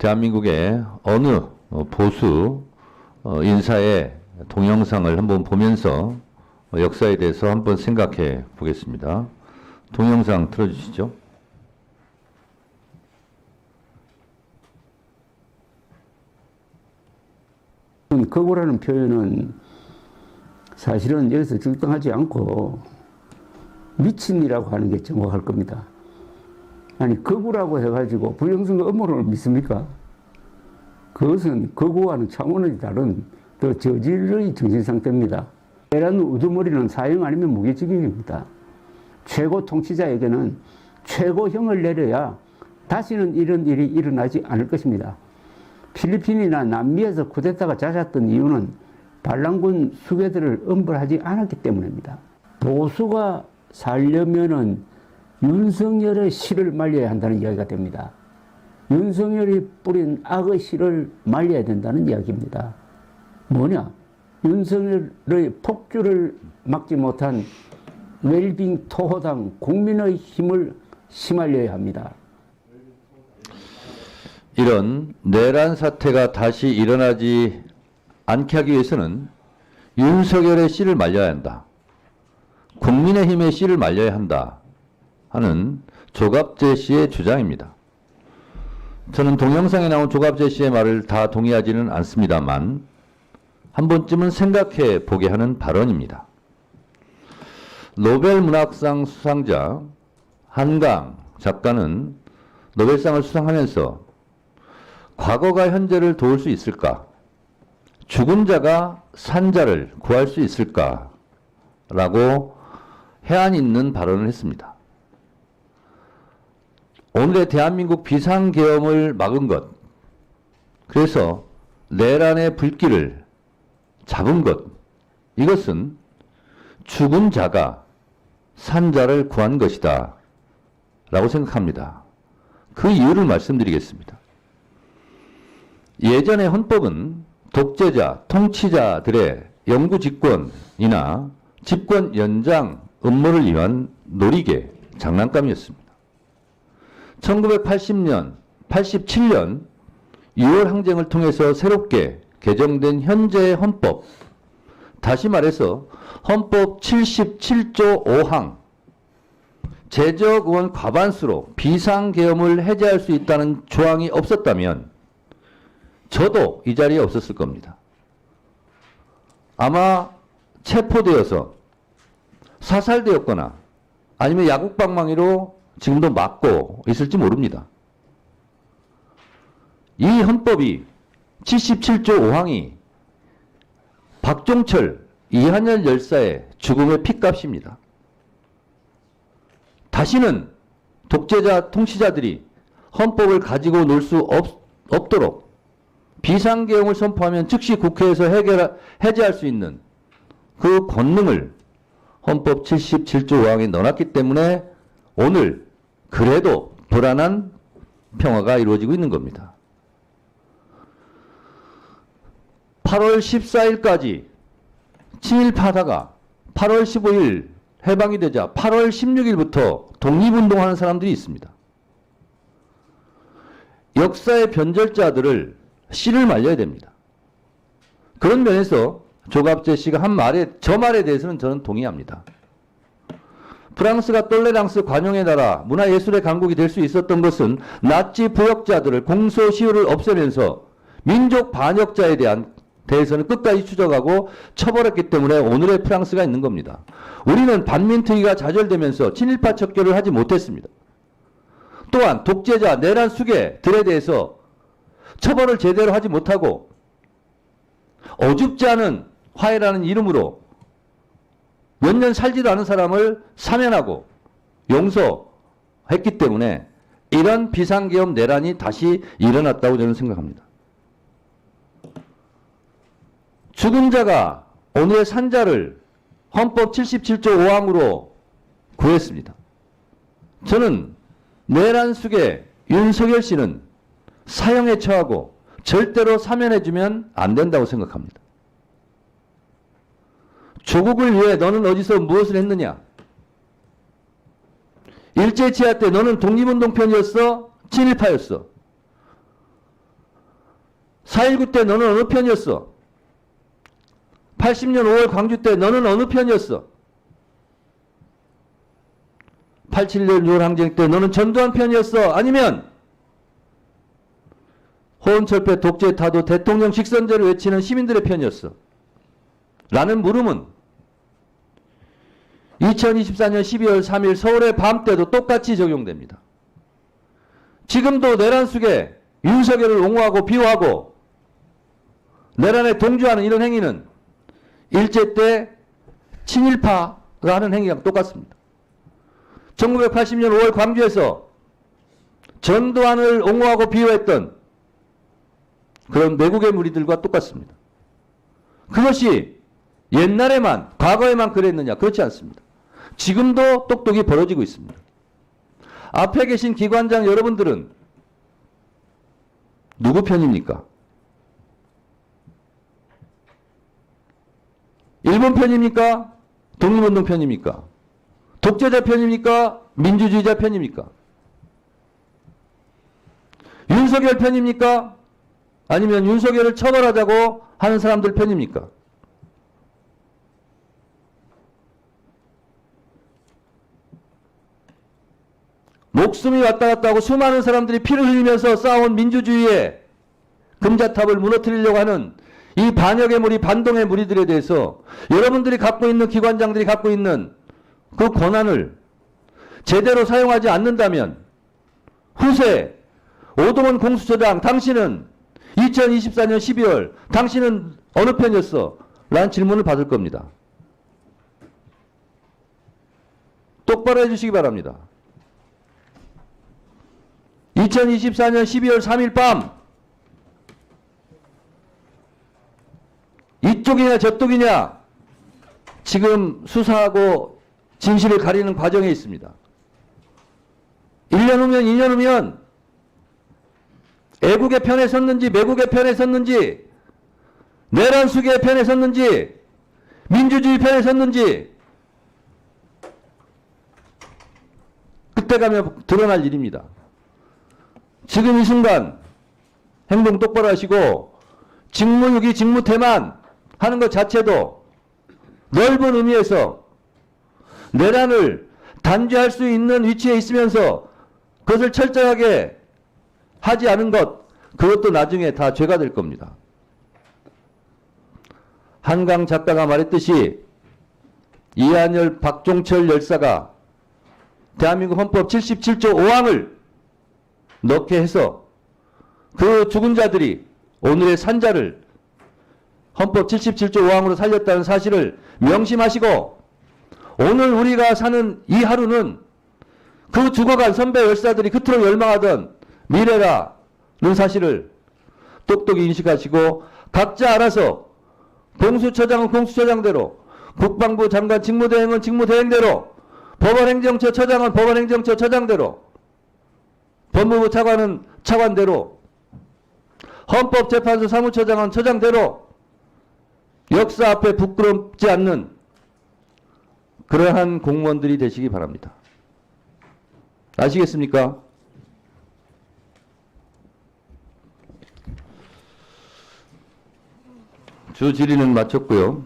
대한민국의 어느 보수 인사의 동영상을 한번 보면서 역사에 대해서 한번 생각해 보겠습니다. 동영상 틀어주시죠. 거구라는 표현은 사실은 여기서 적당하지 않고 미친이라고 하는 게 정확할 겁니다. 아니 거구라고 해가지고 부정선거 음모론을 믿습니까? 그것은 거구와는 차원이 다른 더 저질의 정신 상태입니다. 내란 우두머리는 사형 아니면 무기징역입니다. 최고 통치자에게는 최고형을 내려야 다시는 이런 일이 일어나지 않을 것입니다. 필리핀이나 남미에서 쿠데타가 잦았던 이유는 반란군 수괴들을 엄벌하지 않았기 때문입니다. 보수가 살려면은 윤석열의 씨를 말려야 한다는 이야기가 됩니다. 윤석열이 뿌린 악의 씨를 말려야 된다는 이야기입니다. 뭐냐? 윤석열의 폭주를 막지 못한 웰빙 토호당 국민의 힘을 심알려야 합니다. 이런 내란 사태가 다시 일어나지 않게 하기 위해서는 윤석열의 씨를 말려야 한다. 국민의힘의 씨를 말려야 한다. 하는 조갑재 씨의 주장입니다. 저는 동영상에 나온 조갑재 씨의 말을 다 동의하지는 않습니다만 한 번쯤은 생각해 보게 하는 발언입니다. 노벨 문학상 수상자 한강 작가는 노벨상을 수상하면서 과거가 현재를 도울 수 있을까? 죽은 자가 산 자를 구할 수 있을까? 라고 해안 있는 발언을 했습니다. 오늘의 대한민국 비상계엄을 막은 것, 그래서 내란의 불길을 잡은 것, 이것은 죽은 자가 산 자를 구한 것이다 라고 생각합니다. 그 이유를 말씀드리겠습니다. 예전의 헌법은 독재자, 통치자들의 영구 집권이나 집권 연장 음모를 위한 놀이개, 장난감이었습니다. 1980년, 87년 6월 항쟁을 통해서 새롭게 개정된 현재의 헌법, 다시 말해서 헌법 77조 5항, 재적 의원 과반수로 비상계엄을 해제할 수 있다는 조항이 없었다면 저도 이 자리에 없었을 겁니다. 아마 체포되어서 사살되었거나 아니면 야국방망이로 지금도 맞고 있을지 모릅니다. 이 헌법이 77조 5항이 박종철, 이한열 열사의 죽음의 핏값입니다. 다시는 독재자, 통치자들이 헌법을 가지고 놀 수 없도록 비상계엄을 선포하면 즉시 국회에서 해제할 수 있는 그 권능을 헌법 77조 5항에 넣어놨기 때문에 오늘 그래도 불안한 평화가 이루어지고 있는 겁니다. 8월 14일까지 친일파다가 8월 15일 해방이 되자 8월 16일부터 독립운동하는 사람들이 있습니다. 역사의 변절자들을 씨를 말려야 됩니다. 그런 면에서 조갑재 씨가 한 말에, 저 말에 대해서는 저는 동의합니다. 프랑스가 똘레랑스 관용의 나라, 문화예술의 강국이 될 수 있었던 것은 나치 부역자들을 공소시효를 없애면서 민족 반역자에 대해서는 끝까지 추적하고 처벌했기 때문에 오늘의 프랑스가 있는 겁니다. 우리는 반민특위가 좌절되면서 친일파 척결을 하지 못했습니다. 또한 독재자, 내란 수괴들에 대해서 처벌을 제대로 하지 못하고 어줍지 않은 화해라는 이름으로 몇 년 살지도 않은 사람을 사면하고 용서했기 때문에 이런 비상계엄 내란이 다시 일어났다고 저는 생각합니다. 죽은 자가 오늘의 산자를 헌법 77조 5항으로 구했습니다. 저는 내란 수괴 윤석열 씨는 사형에 처하고 절대로 사면해주면 안 된다고 생각합니다. 조국을 위해 너는 어디서 무엇을 했느냐? 일제치하 때 너는 독립운동 편이었어? 친일파였어? 4.19 때 너는 어느 편이었어? 80년 5월 광주 때 너는 어느 편이었어? 87년 6월 항쟁 때 너는 전두환 편이었어? 아니면 호원철폐 독재 타도 대통령 직선제를 외치는 시민들의 편이었어? 라는 물음은 2024년 12월 3일 서울의 밤 때도 똑같이 적용됩니다. 지금도 내란 속에 윤석열을 옹호하고 비호하고 내란에 동조하는 이런 행위는 일제 때 친일파가 하는 행위랑 똑같습니다. 1980년 5월 광주에서 전두환을 옹호하고 비호했던 그런 매국의 무리들과 똑같습니다. 그것이 옛날에만, 과거에만 그랬느냐? 그렇지 않습니다. 지금도 똑똑히 벌어지고 있습니다. 앞에 계신 기관장 여러분들은 누구 편입니까? 일본 편입니까? 독립운동 편입니까? 독재자 편입니까? 민주주의자 편입니까? 윤석열 편입니까? 아니면 윤석열을 처벌하자고 하는 사람들 편입니까? 목숨이 왔다 갔다 하고 수많은 사람들이 피를 흘리면서 쌓아온 민주주의의 금자탑을 무너뜨리려고 하는 이 반역의 무리, 반동의 무리들에 대해서 여러분들이 갖고 있는 기관장들이 갖고 있는 그 권한을 제대로 사용하지 않는다면 후세 오동원 공수처장 당신은 2024년 12월 당신은 어느 편이었어? 라는 질문을 받을 겁니다. 똑바로 해주시기 바랍니다. 2024년 12월 3일 밤 이쪽이냐 저쪽이냐 지금 수사하고 진실을 가리는 과정에 있습니다. 1년 후면 2년 후면 애국의 편에 섰는지 매국의 편에 섰는지 내란 수계의 편에 섰는지 민주주의 편에 섰는지 그때 가면 드러날 일입니다. 지금 이 순간 행동 똑바로 하시고 직무유기 직무태만 하는 것 자체도 넓은 의미에서 내란을 단죄할 수 있는 위치에 있으면서 그것을 철저하게 하지 않은 것, 그것도 나중에 다 죄가 될 겁니다. 한강 작가가 말했듯이 이한열, 박종철 열사가 대한민국 헌법 77조 5항을 넣게 해서 그 죽은 자들이 오늘의 산자를 헌법 77조 5항으로 살렸다는 사실을 명심하시고 오늘 우리가 사는 이 하루는 그 죽어간 선배 열사들이 그토록 열망하던 미래라는 사실을 똑똑히 인식하시고 각자 알아서 공수처장은 공수처장대로 국방부 장관 직무대행은 직무대행대로 법원행정처 처장은 법원행정처 처장대로 법무부 차관은 차관대로 헌법재판소 사무처장은 처장대로 역사 앞에 부끄럽지 않는 그러한 공무원들이 되시기 바랍니다. 아시겠습니까? 주 질의는 마쳤고요.